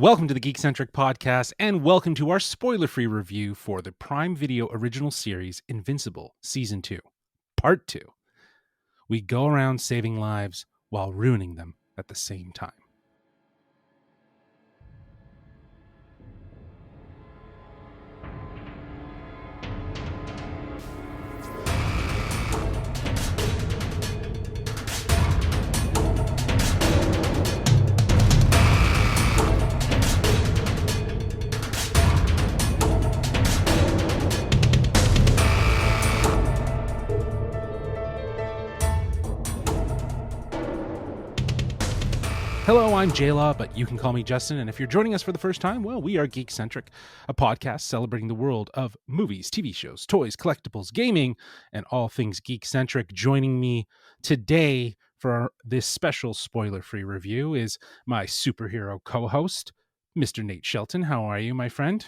Welcome to the Geekcentric podcast, and welcome to our spoiler-free review for the Prime Video original series Invincible Season 2, Part 2. We go around saving lives while ruining them at the same time. Hello, I'm J-Law, but you can call me Justin, and if you're joining us for the first time, well, we are Geekcentric, a podcast celebrating the world of movies, TV shows, toys, collectibles, gaming, and all things Geekcentric. Joining me today for this special spoiler-free review is my superhero co-host, Mr. Nate Shelton. How are you, my friend?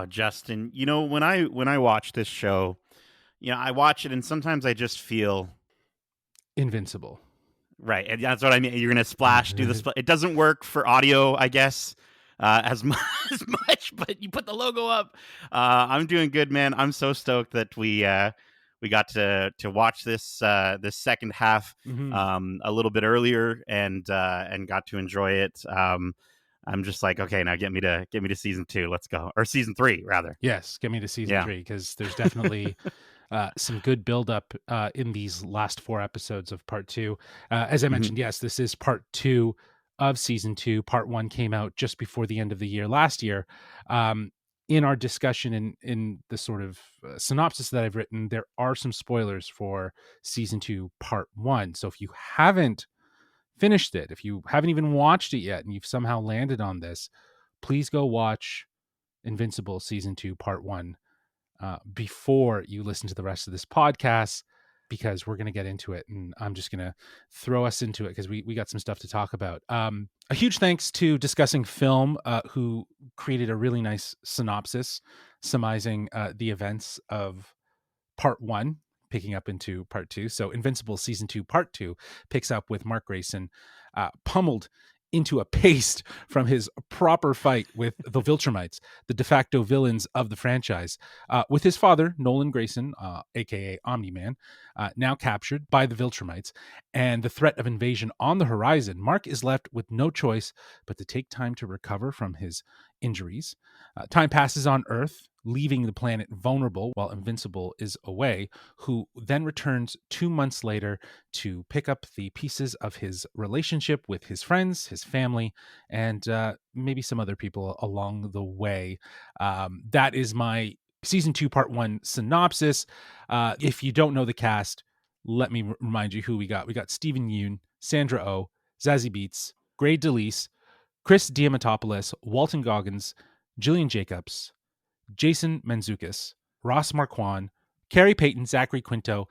Justin, when I watch this show, I watch it and sometimes I just feel Invincible. right. And that's what I mean. You're going to splash, do the splash. It doesn't work for audio, I guess, as much, but you put the logo up. I'm doing good, man. I'm so stoked that we got to watch this second half a little bit earlier and got to enjoy it. I'm just like, okay, now get me to season 2. Let's go. Or season 3, rather. Yes, get me to season 3, because there's definitely some good buildup in these last 4 episodes of part 2. As I mentioned, yes, this is part 2 of season 2. Part 1 came out just before the end of the year last year. In our discussion in the sort of synopsis that I've written, there are some spoilers for season 2, part 1. So if you haven't finished it, if you haven't even watched it yet, and you've somehow landed on this, please go watch Invincible season 2, part 1 before you listen to the rest of this podcast, because we're going to get into it, and I'm just going to throw us into it because we got some stuff to talk about. A huge thanks to Discussing Film, who created a really nice synopsis summarizing the events of part 1, picking up into part 2. So Invincible season 2, part 2 picks up with Mark Grayson pummeled into a paste from his proper fight with the Viltrumites, the de facto villains of the franchise, with his father, Nolan Grayson, aka Omni-Man, now captured by the Viltrumites, and the threat of invasion on the horizon. Mark is left with no choice but to take time to recover from his injuries. Time passes on Earth, leaving the planet vulnerable while Invincible is away, who then returns 2 months later to pick up the pieces of his relationship with his friends, his family, and maybe some other people along the way. That is my season 2, part 1 synopsis. If you don't know the cast, let me remind you who we got. We got Stephen Yeun, Sandra Oh, Zazie Beetz, Gray DeLise, Chris Diamatopoulos, Walton Goggins, Jillian Jacobs, Jason Mantzoukas, Ross Marquand, Carrie Payton, Zachary Quinto,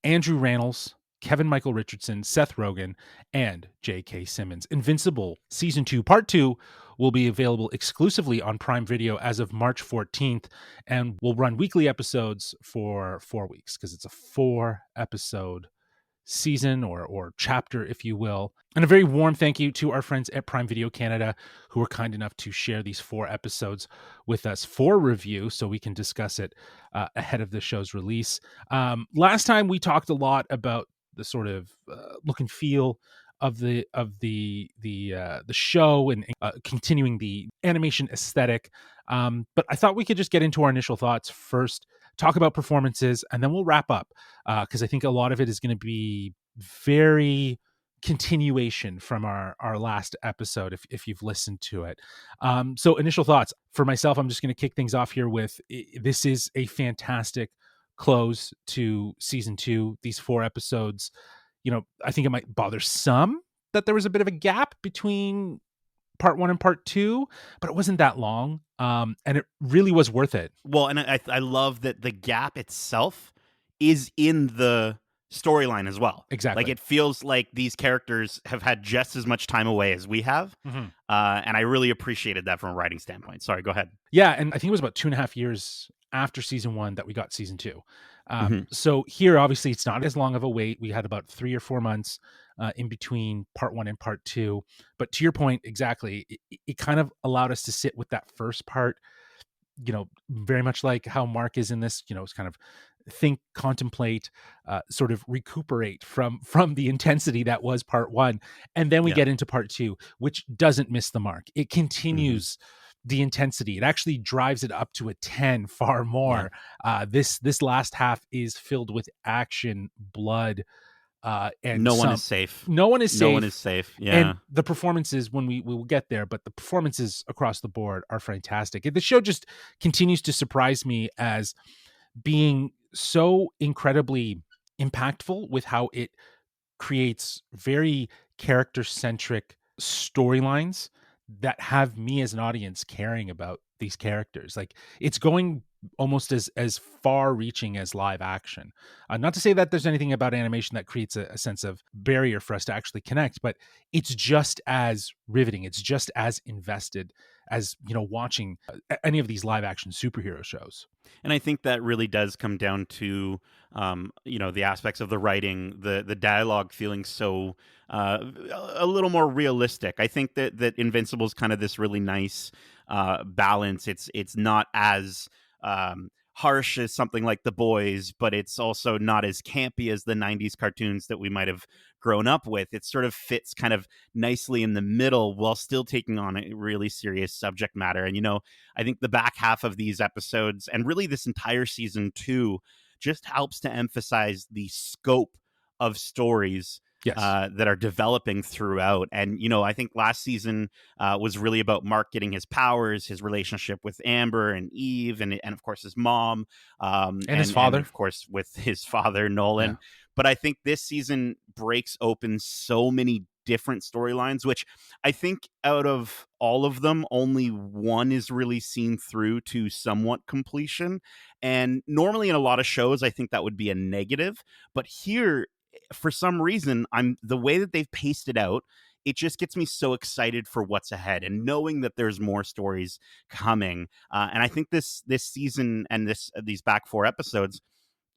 Andrew Rannells, Kevin Michael Richardson, Seth Rogen, and J.K. Simmons. Invincible Season 2, Part 2 will be available exclusively on Prime Video as of March 14th, and will run weekly episodes for 4 weeks, because it's a 4-episode season or chapter, if you will. And a very warm thank you to our friends at Prime Video Canada, who were kind enough to share these 4 episodes with us for review, so we can discuss it ahead of the show's release. Last time we talked a lot about the sort of look and feel of the show, and continuing the animation aesthetic. But I thought we could just get into our initial thoughts first, talk about performances, and then we'll wrap up, because I think a lot of it is going to be very continuation from our last episode, if you've listened to it. So initial thoughts for myself, I'm just going to kick things off here with, this is a fantastic close to season 2. These 4 episodes, I think it might bother some that there was a bit of a gap between part 1 and part 2, but it wasn't that long. And it really was worth it. Well, and I love that the gap itself is in the storyline as well. Exactly. Like, it feels like these characters have had just as much time away as we have. And I really appreciated that from a writing standpoint. Sorry, go ahead. Yeah, and I think it was about 2.5 years after season 1 that we got season 2. So here, obviously, it's not as long of a wait. We had about 3 or 4 months in between part one and part two. But to your point, exactly, it kind of allowed us to sit with that first part, very much like how Mark is in this, it's kind of think, contemplate, sort of recuperate from the intensity that was part one. And then we Yeah. get into part two, which doesn't miss the mark. It Hmm. continues the intensity. It actually drives it up to a 10 far Yeah. more. This last half is filled with action, blood, and No one some. is safe. No one is No one is safe. safe. And Yeah. the performances, when we will get there, but the performances across the board are fantastic. The show just continues to surprise me as being so incredibly impactful with how it creates very character centric storylines that have me as an audience caring about these characters. Like, it's going almost as far reaching as live action. Not to say that there's anything about animation that creates a sense of barrier for us to actually connect, but it's just as riveting. It's just as invested as, watching any of these live action superhero shows. And I think that really does come down to, the aspects of the writing, the dialogue feeling so a little more realistic. I think that Invincible is kind of this really nice balance. It's not as harsh as something like The Boys, but it's also not as campy as the '90s cartoons that we might have grown up with. It sort of fits kind of nicely in the middle while still taking on a really serious subject matter. And I think the back half of these episodes, and really this entire season too, just helps to emphasize the scope of stories Yes. that are developing throughout. And I think last season was really about Mark getting his powers, his relationship with Amber and Eve, and of course his mom, And his and father. of course with his father Nolan. Yeah. But I think this season breaks open so many different storylines, which I think out of all of them, only one is really seen through to somewhat completion. And normally in a lot of shows, I think that would be a negative. But here, for some reason, I'm the way that they've paced it out, it just gets me so excited for what's ahead and knowing that there's more stories coming. And I think this season and these back four episodes,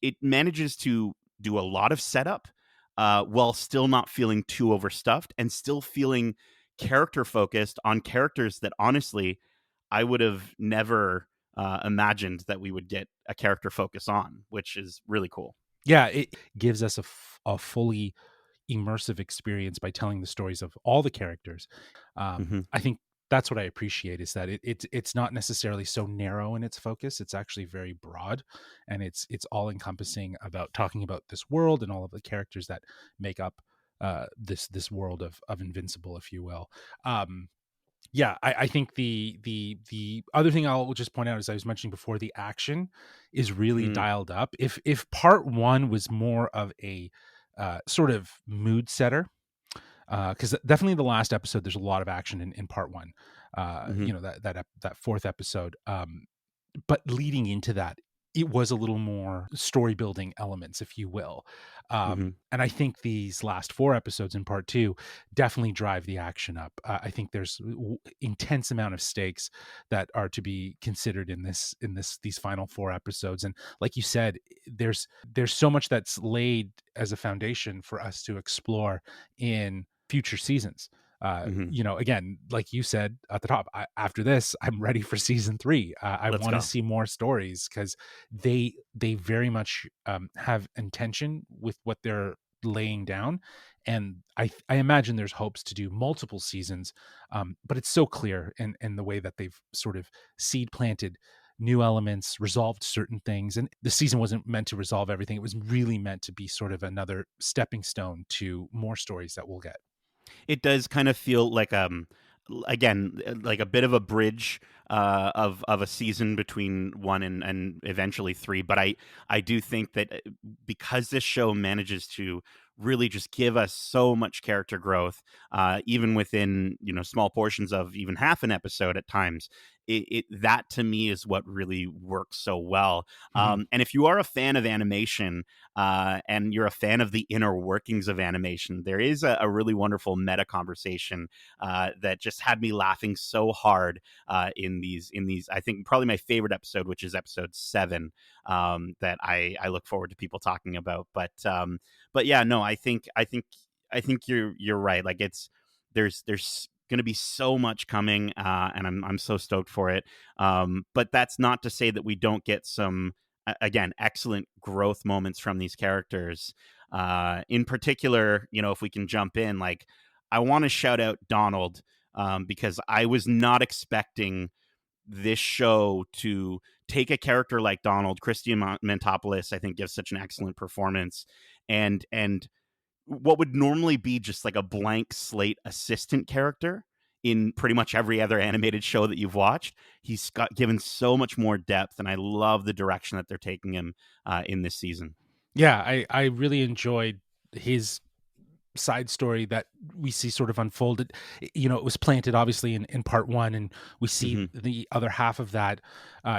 it manages to do a lot of setup while still not feeling too overstuffed and still feeling character focused on characters that honestly I would have never imagined that we would get a character focus on, which is really cool. Yeah, it gives us a fully immersive experience by telling the stories of all the characters. Hmm. I think that's what I appreciate, is that it's not necessarily so narrow in its focus. It's actually very broad, and it's all encompassing about talking about this world and all of the characters that make up this world of Invincible, if you will. Um, yeah, I think the other thing I'll just point out, as I was mentioning before, the action is really Mm, dialed up. If part one was more of a sort of mood setter, because definitely the last episode, there's a lot of action in part one. hmm That fourth episode. But leading into that, it was a little more story building elements, if you will. hmm And I think these last four episodes in part two definitely drive the action up. I think there's intense amount of stakes that are to be considered in these final four episodes. And like you said, there's so much that's laid as a foundation for us to explore in future seasons. hmm Again, like you said at the top, after this, I'm ready for season three. I Let's want to go. see more stories, because they very much have intention with what they're laying down, and I imagine there's hopes to do multiple seasons. But it's so clear in the way that they've sort of seed planted new elements, resolved certain things, and the season wasn't meant to resolve everything. It was really meant to be sort of another stepping stone to more stories that we'll get. It does kind of feel like again like a bit of a bridge of a season between one and eventually three. But I do think that because this show manages to really just give us so much character growth, even within small portions of even half an episode at times, that to me is what really works so well. Mhm. And if you are a fan of animation, and you're a fan of the inner workings of animation, there is a really wonderful meta conversation that just had me laughing so hard in these. I think probably my favorite episode, which is episode 7, that I look forward to people talking about. But yeah, no, I think I think you're right. Like there's going to be so much coming, and I'm so stoked for it. But that's not to say that we don't get some again excellent growth moments from these characters. In particular, if we can jump in, like I want to shout out Donald, because I was not expecting this show to take a character like Donald. Christian Mentopoulos, I think, gives such an excellent performance, and what would normally be just like a blank slate assistant character in pretty much every other animated show that you've watched, he's got given so much more depth, and I love the direction that they're taking him in this season. Yeah, I really enjoyed his side story that we see sort of unfolded. It was planted obviously in part one, and we see Hmm. the other half of that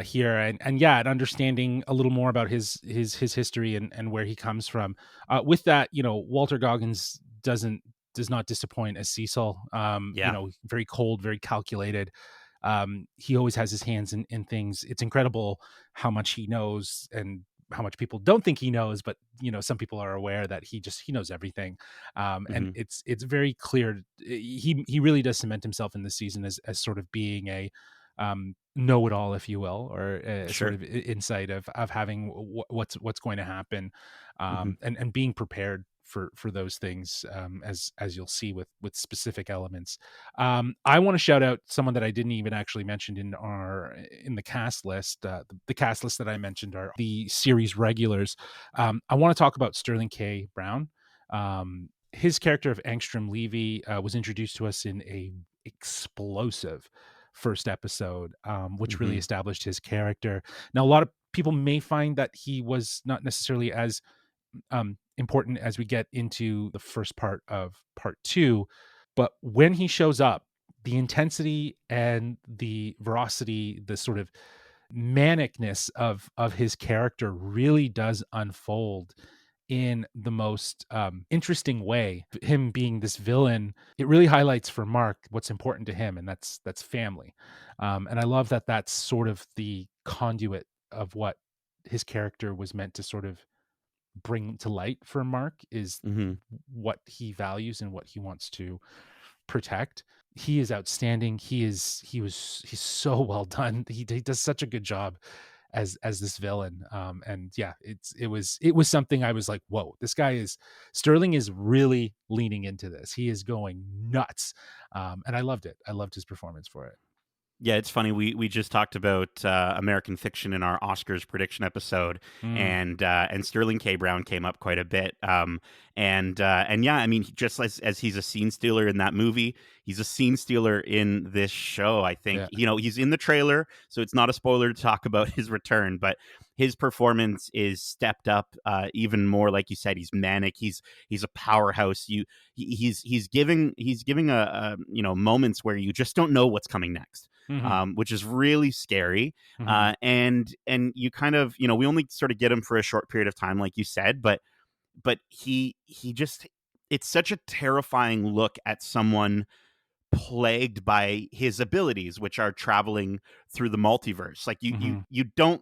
here, and yeah, and understanding a little more about his history and where he comes from. With that, Walter Goggins does not disappoint as Cecil. Yeah. Very cold, very calculated. He always has his hands in things. It's incredible how much he knows and how much people don't think he knows, but some people are aware that he knows everything. And Hmm. it's very clear. He really does cement himself in this season as sort of being a know-it-all, if you will, or a sort Sure. of insight of having what's going to happen, Hmm. and being prepared for those things, as you'll see with specific elements. I want to shout out someone that I didn't even actually mention in the cast list. The cast list that I mentioned are the series regulars. I want to talk about Sterling K. Brown. His character of Angstrom Levy was introduced to us in a explosive first episode, which really Hmm. established his character. Now, a lot of people may find that he was not necessarily as important as we get into the first part of part two. But when he shows up, the intensity and the veracity, the sort of manicness of his character really does unfold in the most interesting way. Him being this villain, it really highlights for Mark what's important to him, and that's family. And I love that that's sort of the conduit of what his character was meant to sort of bring to light for Mark, is Hmm. what he values and what he wants to protect. He is outstanding. He's so well done. He does such a good job as this villain. And yeah, it was something I was like, whoa, this guy is Sterling is really leaning into this. He is going nuts. And I loved it. I loved his performance for it. Yeah, it's funny. We just talked about American Fiction in our Oscars prediction episode, Mm, and Sterling K. Brown came up quite a bit. And yeah, I mean, just as he's a scene stealer in that movie, he's a scene stealer in this show. I think yeah. he's in the trailer, so it's not a spoiler to talk about his return, but his performance is stepped up even more. Like you said, he's manic. He's a powerhouse. He's giving a moments where you just don't know what's coming next, Hmm. which is really scary. Hmm. And you kind of, we only sort of get him for a short period of time, like you said, but he just, it's such a terrifying look at someone plagued by his abilities, which are traveling through the multiverse. Like Hmm. you don't.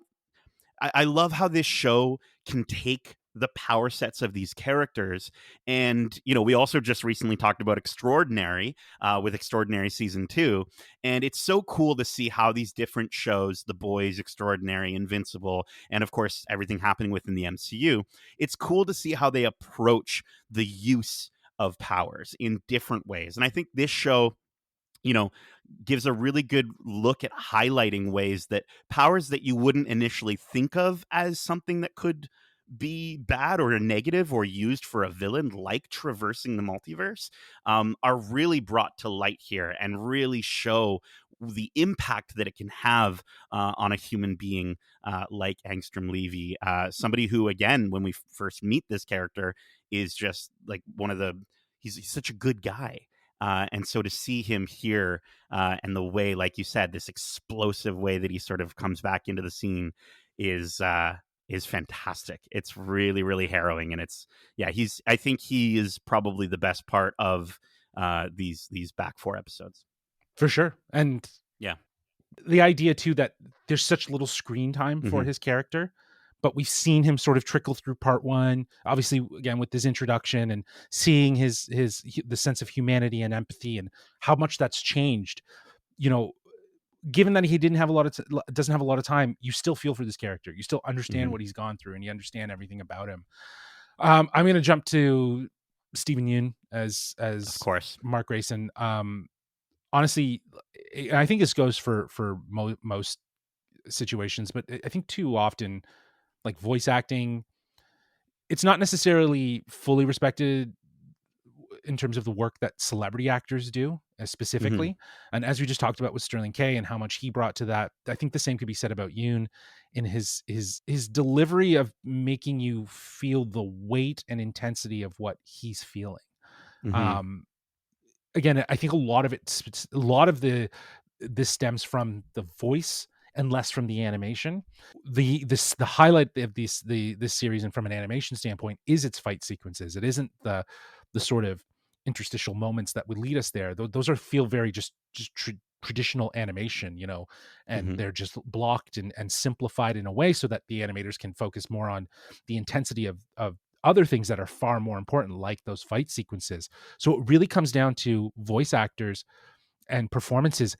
I love how this show can take the power sets of these characters. And, we also just recently talked about Extraordinary with Extraordinary season 2. And it's so cool to see how these different shows, The Boys, Extraordinary, Invincible, and of course, everything happening within the MCU, it's cool to see how they approach the use of powers in different ways. And I think this show, you know, gives a really good look at highlighting ways that powers that you wouldn't initially think of as something that could be bad or a negative or used for a villain, like traversing the multiverse, are really brought to light here and really show the impact that it can have on a human being like Angstrom Levy, somebody who, again, when we first meet this character, is just like one of the he's such a good guy. And so to see him here, and the way, like you said, this explosive way that he sort of comes back into the scene is fantastic. It's really, really harrowing, and yeah, I think he is probably the best part of these back 4 episodes. For sure. And Yeah. the idea too that there's such little screen time for Hmm. his character, but we've seen him sort of trickle through part one, obviously again with this introduction and seeing the sense of humanity and empathy and how much that's changed. You know, given that he didn't have a lot of doesn't have a lot of time, you still feel for this character. You still understand Hmm. what he's gone through, and you understand everything about him. I'm going to jump to Stephen Yoon Of as course. Mark Grayson. Honestly, I think this goes for most situations, but I think too often, like voice acting, it's not necessarily fully respected in terms of the work that celebrity actors do Hmm. specifically. And as we just talked about with Sterling K and how much he brought to that, I think the same could be said about Yoon in his delivery of making you feel the weight and intensity of what he's feeling. Hmm. Um, Again, I think a lot of a lot of this stems from the voice and less from the animation. The highlight of this series and from an animation standpoint is its fight sequences. It isn't the sort of interstitial moments that would lead us there. Those are feel very traditional animation, you know, and Hmm. they're just blocked and simplified in a way so that the animators can focus more on the intensity of other things that are far more important, like those fight sequences. So it really comes down to voice actors and performances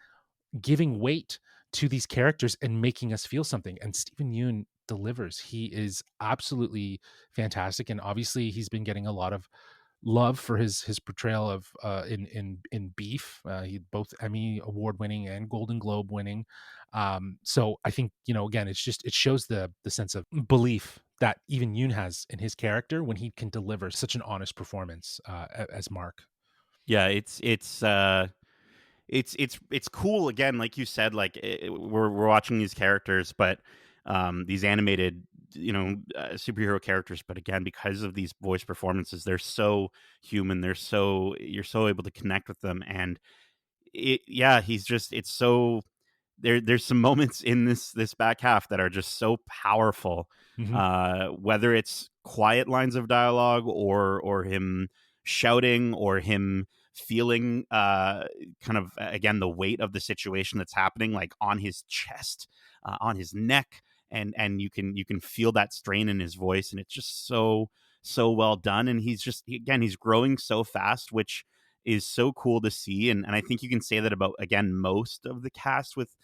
giving weight to these characters and making us feel something. And Stephen Yoon delivers. He is absolutely fantastic, and obviously he's been getting a lot of love for his portrayal of in Beef. He both Emmy award winning and Golden Globe winning. So I think, you know, again, it shows the sense of belief that even Yoon has in his character when he can deliver such an honest performance as Mark. Yeah, it's cool again, like you said, like we're watching these characters, but these animated, superhero characters, but again, because of these voice performances, they're so human. You're so able to connect with them, and he's just it's so there's some moments in this back half that are just so powerful. Hmm. Whether it's quiet lines of dialogue or him shouting or him feeling kind of again the weight of the situation that's happening like on his chest, on his neck, and you can feel that strain in his voice, and it's just so well done. And again, he's growing so fast, which is so cool to see. And I think you can say that about again most of the cast with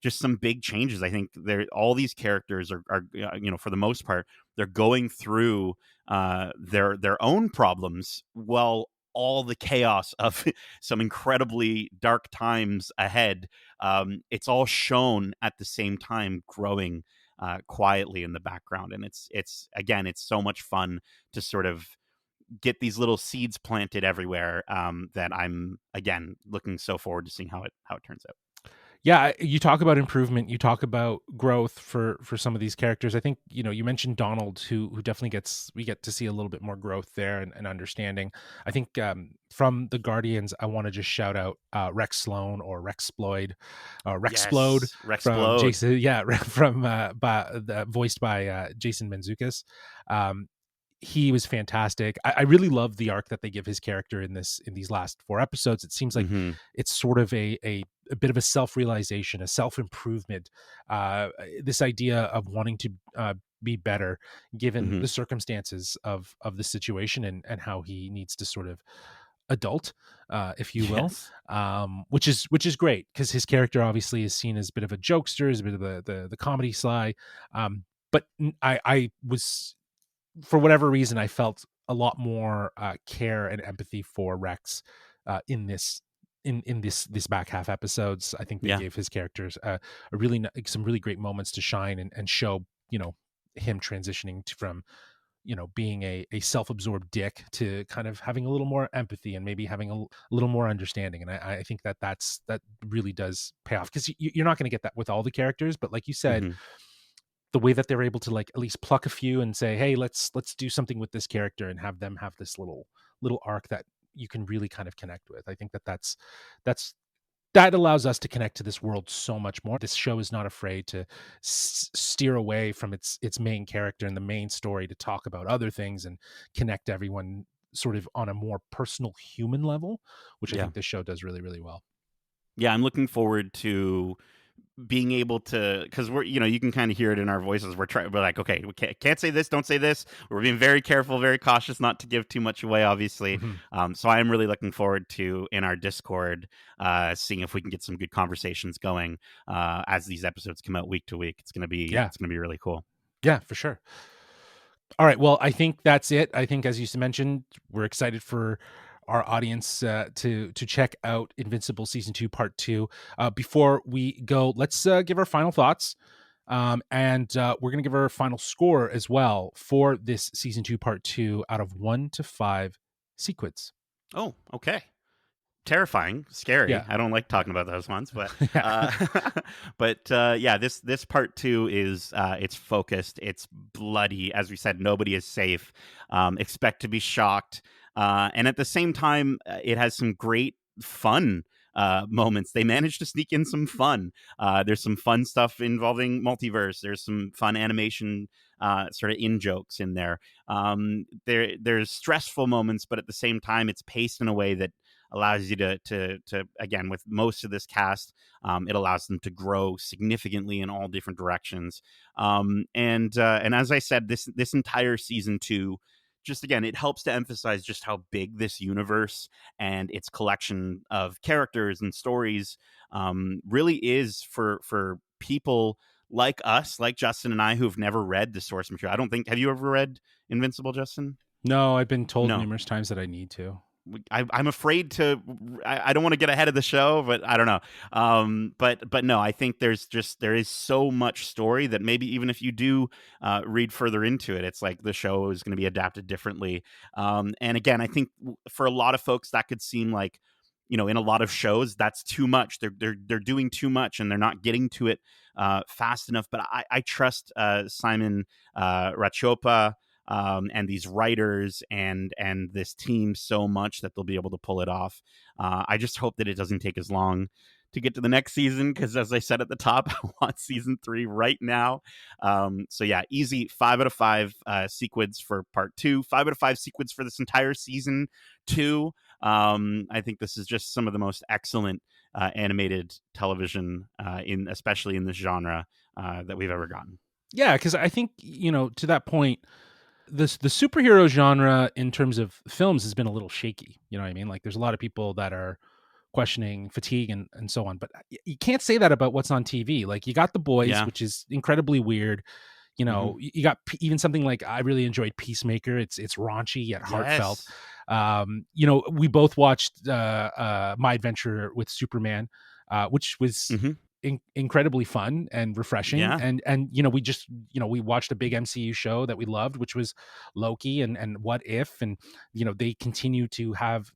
just some big changes. I think they're all these characters are for the most part they're going through their own problems while all the chaos of some incredibly dark times ahead. It's all shown at the same time, growing quietly in the background, and it's again, it's so much fun to sort of get these little seeds planted everywhere. That I'm again looking so forward to seeing how it turns out. Yeah, you talk about improvement, you talk about growth for some of these characters. I think, you know, you mentioned Donald, who definitely we get to see a little bit more growth there and understanding. I think from the Guardians, I want to just shout out Rex Sloan or Rexploid, Rexplode Yes, from Rexplode. Jason, yeah, from voiced by Jason Mantzoukas. Um, he was fantastic. I really love the arc that they give his character in these last four episodes. It seems like Hmm. it's sort of a bit of a self-realization, a self-improvement, uh, this idea of wanting to be better given Hmm. the circumstances of the situation and how he needs to sort of adult, if you will, Yes. which is great because his character obviously is seen as a bit of a jokester, as a bit of the comedy sly. But I was, for whatever reason, I felt a lot more care and empathy for Rex in this back half episodes. I think they Yeah. gave his characters a really some really great moments to shine and show, you know, him transitioning from, you know, being a self-absorbed dick to kind of having a little more empathy and maybe having a little more understanding. And I think that really does pay off because you're not going to get that with all the characters, but like you said, Hmm. the way that they're able to like at least pluck a few and say, hey, let's do something with this character and have them have this little arc that you can really kind of connect with. I think that's that allows us to connect to this world so much more. This show is not afraid to steer away from its main character and the main story to talk about other things and connect everyone sort of on a more personal human level, which I Yeah. think this show does really, really well. Yeah, I'm looking forward to being able to, because we're, you can kind of hear it in our voices. We're like, okay, we can't say this, don't say this. We're being very careful, very cautious not to give too much away, obviously. Mhm. So I am really looking forward to, in our Discord, seeing if we can get some good conversations going as these episodes come out week to week. Yeah. It's gonna be really cool. Yeah, for sure. All right. Well, I think that's it. I think, as you mentioned, we're excited for our audience to check out Invincible season 2, part 2. Before we go, let's give our final thoughts, and we're going to give our final score as well for this season 2, part 2, out of 1 to 5 sequids. Oh, okay. Terrifying, scary. Yeah. I don't like talking about those ones, but Yeah. uh, yeah, this part two is it's focused, it's bloody. As we said, nobody is safe. Expect to be shocked, and at the same time, it has some great fun moments. They managed to sneak in some fun. There's some fun stuff involving multiverse. There's some fun animation. Sort of in jokes in there. There's stressful moments, but at the same time, it's paced in a way that allows you to again, with most of this cast, it allows them to grow significantly in all different directions. And as I said, this entire season two, just again, it helps to emphasize just how big this universe and its collection of characters and stories really is for people like us, like Justin and I, who've never read the source material. I don't think, have you ever read Invincible, Justin? No, I've been told No. numerous times that I need to. I'm afraid to. I don't want to get ahead of the show, but I don't know. But no, I think there is so much story that maybe even if you do read further into it, it's like the show is going to be adapted differently. And again, I think for a lot of folks that could seem like, in a lot of shows that's too much. They're doing too much and they're not getting to it fast enough. But I trust Simon Rachopa, and these writers and this team so much that they'll be able to pull it off. I just hope that it doesn't take as long to get to the next season, because as I said at the top, I want season 3 right now. So yeah, easy 5 out of 5 sequids for part 2, 5 out of 5 sequids for this entire season 2. I think this is just some of the most excellent animated television, especially in this genre, that we've ever gotten. Yeah, because I think, to that point, the superhero genre in terms of films has been a little shaky. You know what I mean? Like, there's a lot of people that are questioning fatigue and so on, but you can't say that about what's on TV. Like, you got The Boys, Yeah. which is incredibly weird. Mhm. You got even something like, I really enjoyed Peacemaker. It's raunchy yet heartfelt. Yes. We both watched My Adventure with Superman, which was Mhm. incredibly fun and refreshing. Yeah. And we just, we watched a big MCU show that we loved, which was Loki and What If. And they continue to have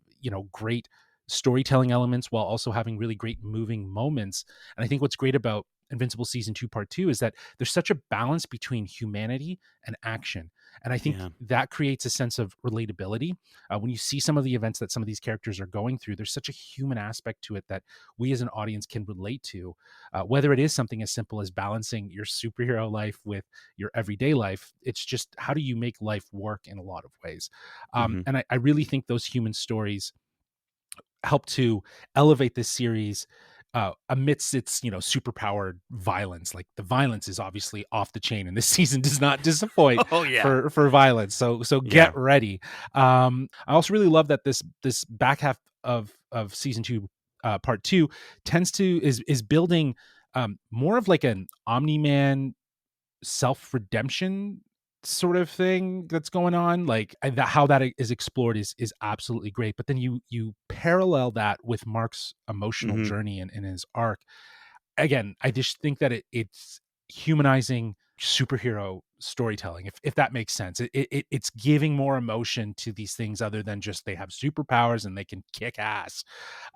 great storytelling elements while also having really great moving moments. And I think what's great about Invincible season 2 part 2 is that there's such a balance between humanity and action. And I think Yeah. that creates a sense of relatability. When you see some of the events that some of these characters are going through, there's such a human aspect to it that we as an audience can relate to, whether it is something as simple as balancing your superhero life with your everyday life. It's just, how do you make life work in a lot of ways? Mhm. And I really think those human stories help to elevate this series amidst its superpowered violence. Like, the violence is obviously off the chain, and this season does not disappoint Oh, yeah. for violence. So Yeah. get ready. I also really love that this back half of season 2, part 2, is building more of like an Omni-Man self-redemption sort of thing that's going on. Like, how that is explored is absolutely great. But then you parallel that with Mark's emotional Mhm. journey and his arc. Again, I just think that it's humanizing superhero storytelling, if that makes sense. It's giving more emotion to these things other than just they have superpowers and they can kick ass.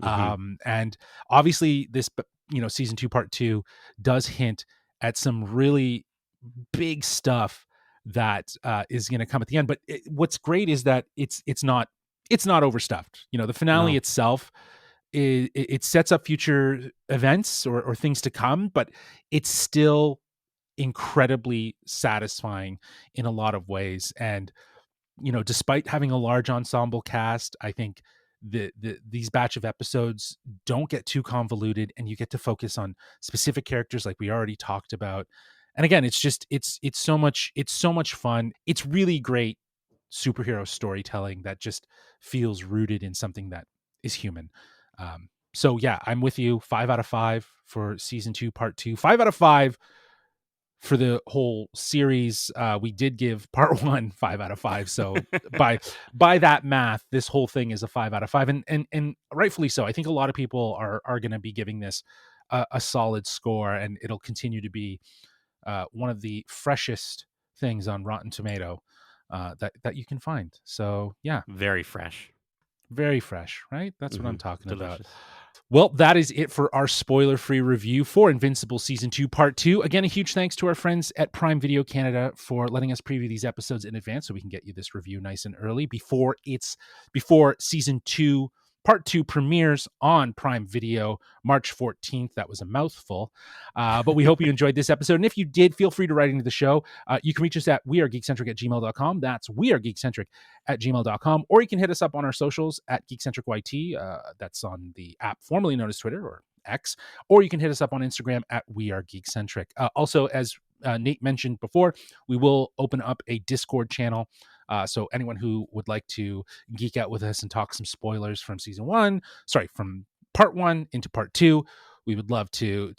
Mhm. And obviously this, season 2 part 2 does hint at some really big stuff that is going to come at the end. But what's great is that it's not overstuffed. The finale No. itself, it sets up future events or things to come, but it's still incredibly satisfying in a lot of ways. And despite having a large ensemble cast, I think these batch of episodes don't get too convoluted, and you get to focus on specific characters like we already talked about. And again, it's just it's so much fun. It's really great superhero storytelling that just feels rooted in something that is human. So yeah, I'm with you. 5 out of 5 for season 2, part 2. 5 out of 5 for the whole series. We did give part 1 5 out of 5. So by that math, this whole thing is a 5 out of 5, and rightfully so. I think a lot of people are going to be giving this a solid score, and it'll continue to be one of the freshest things on Rotten Tomato that you can find. So yeah, Very fresh. very fresh, right? That's what I'm talking about. Delicious. Well, that is it for our spoiler-free review for Invincible Season 2, Part 2. Again, a huge thanks to our friends at Prime Video Canada for letting us preview these episodes in advance so we can get you this review nice and early before Season 2, Part 2 premieres on Prime Video March 14th. That was a mouthful. But we hope you enjoyed this episode. And if you did, feel free to write into the show. You can reach us at wearegeekcentric@gmail.com. That's wearegeekcentric@gmail.com. Or you can hit us up on our socials at GeekcentricYT. That's on the app formerly known as Twitter, or X. Or you can hit us up on Instagram at wearegeekcentric. Also, as Nate mentioned before, we will open up a Discord channel. So anyone who would like to geek out with us and talk some spoilers from from part 1 into part 2, we would love to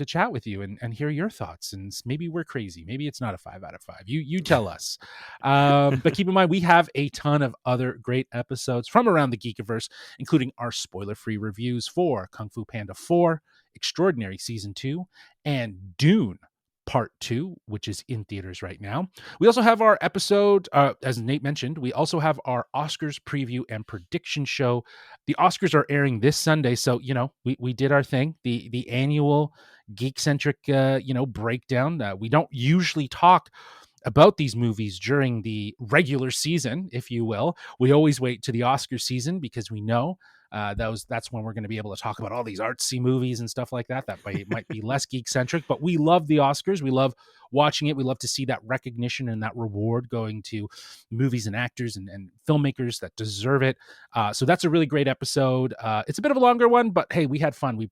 chat with you and hear your thoughts. And maybe we're crazy. Maybe it's not a 5 out of 5. You tell us. But keep in mind, we have a ton of other great episodes from around the Geekiverse, including our spoiler-free reviews for Kung Fu Panda 4, Extraordinary Season 2, and Dune Part 2, which is in theaters right now. We also have our episode, as Nate mentioned, we also have our Oscars preview and prediction show. The Oscars are airing this Sunday, so, we did our thing, the annual Geekcentric, breakdown. We don't usually talk about these movies during the regular season, if you will. We always wait to the Oscar season because we know that's when we're going to be able to talk about all these artsy movies and stuff like that. That might be less geek-centric, but we love the Oscars. We love watching it. We love to see that recognition and that reward going to movies and actors and filmmakers that deserve it. So that's a really great episode. It's a bit of a longer one, but hey, we had fun. We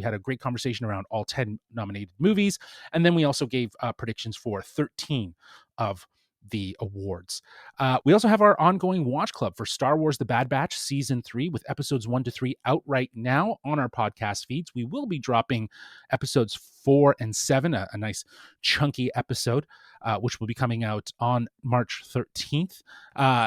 had a great conversation around all 10 nominated movies. And then we also gave predictions for 13 of the awards. We also have our ongoing watch club for Star Wars The Bad Batch Season 3 with episodes 1 to 3 out right now on our podcast feeds. We will be dropping episodes 4 and 7, a nice chunky episode, which will be coming out on March 13th.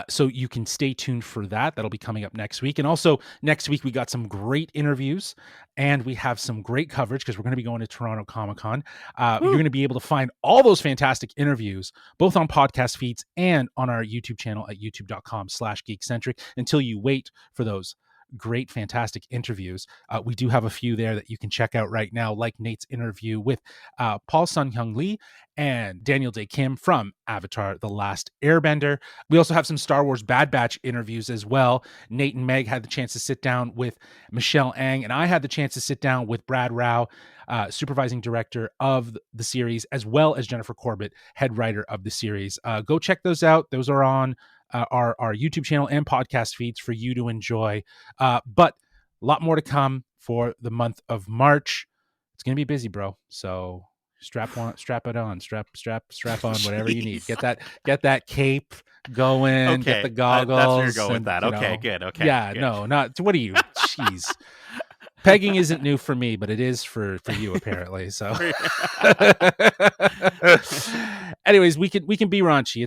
So you can stay tuned for that. That'll be coming up next week. And also next week, we got some great interviews and we have some great coverage because we're going to be going to Toronto Comic-Con. You're going to be able to find all those fantastic interviews, both on podcast feeds and on our YouTube channel at youtube.com/geekcentric until you wait for those great, fantastic interviews. We do have a few there that you can check out right now, like Nate's interview with Paul Sun-Hyung Lee and Daniel Day Kim from Avatar: The Last Airbender. We also have some Star Wars Bad Batch interviews as well. Nate and Meg had the chance to sit down with Michelle Ang, and I had the chance to sit down with Brad Rao, supervising director of the series, as well as Jennifer Corbett, head writer of the series. Go check those out. Those are on our YouTube channel and podcast feeds for you to enjoy. But a lot more to come for the month of March. It's going to be busy, bro. So strap it on, strap on, whatever you need. Get that cape going, okay. get the goggles. That's where you're going with that. Okay, good. Okay. Yeah, good. No, not, what are you? Jeez. Pegging isn't new for me, but it is for you apparently. So anyways, we can be raunchy.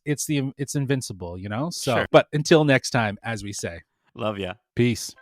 It's Invincible, So, Sure. But until next time, as we say, Love ya. peace.